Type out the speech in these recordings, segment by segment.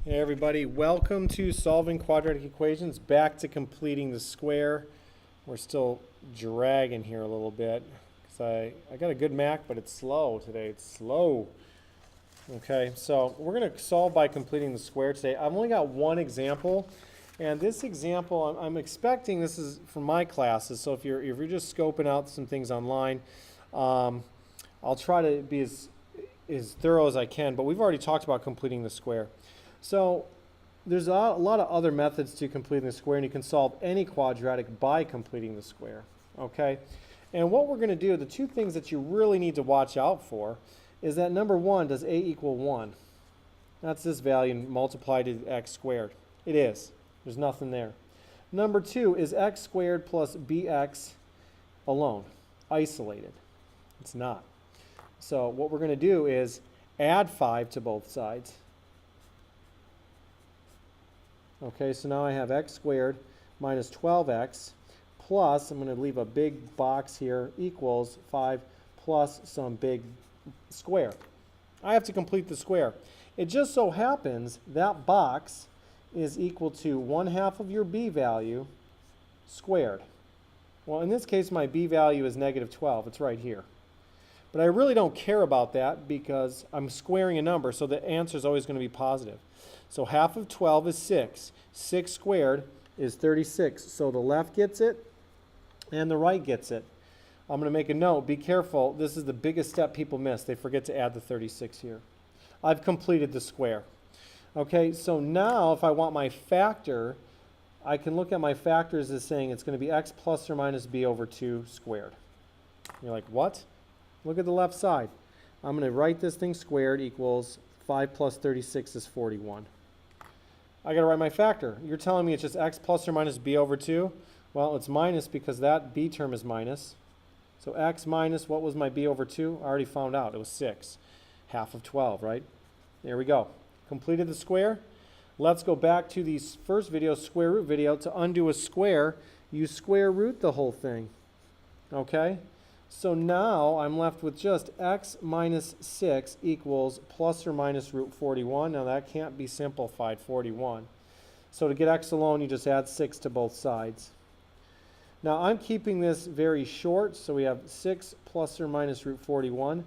Hey everybody, welcome to solving quadratic equations, back to completing the square. We're still dragging here a little bit because I got a good Mac, but it's slow today. It's slow. Okay, so we're going to solve by completing the square today. I've only got one example, and this example I'm expecting this is from my classes. So if you're just scoping out some things online, I'll try to be as thorough as I can. But we've already talked about completing the square. So there's a lot of other methods to completing the square, and you can solve any quadratic by completing the square, okay? And what we're going to do, the two things that you really need to watch out for is that number one, does a equal 1? That's this value multiplied to x squared. It is. There's nothing there. Number two, is x squared plus bx alone, isolated? It's not. So what we're going to do is add 5 to both sides. Okay, so now I have x squared minus 12x plus, I'm going to leave a big box here, equals 5 plus some big square. I have to complete the square. It just so happens that box is equal to 1/2 of your b value squared. Well, in this case, my b value is negative 12. It's right here. But I really don't care about that because I'm squaring a number, so the answer is always going to be positive. So 1/2 of 12 is 6. 6 squared is 36. So the left gets it and the right gets it. I'm going to make a note. Be careful. This is the biggest step people miss. They forget to add the 36 here. I've completed the square. Okay, so now if I want my factor, I can look at my factors as saying it's going to be x plus or minus b over 2 squared. You're like, what? Look at the left side. I'm going to write this thing squared equals 5 plus 36 is 41. I got to write my factor. You're telling me it's just x plus or minus b over 2? Well, it's minus because that b term is minus. So x minus, what was my b over 2? I already found out. It was 6. 1/2 of 12, right? There we go. Completed the square. Let's go back to the first video, square root video. To undo a square, you square root the whole thing. Okay? So now I'm left with just x minus 6 equals plus or minus root 41. Now that can't be simplified, 41. So to get x alone, you just add 6 to both sides. Now I'm keeping this very short, so we have 6 plus or minus root 41.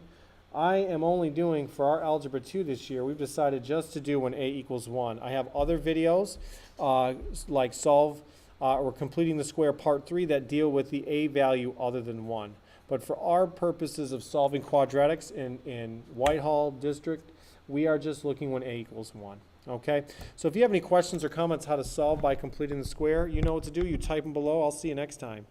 I am only doing, for our Algebra 2 this year, we've decided just to do when a equals 1. I have other videos like solve or completing the square part 3 that deal with the a value other than 1. But for our purposes of solving quadratics in Whitehall District, we are just looking when a equals 1. Okay? So if you have any questions or comments how to solve by completing the square, you know what to do. You type them below. I'll see you next time.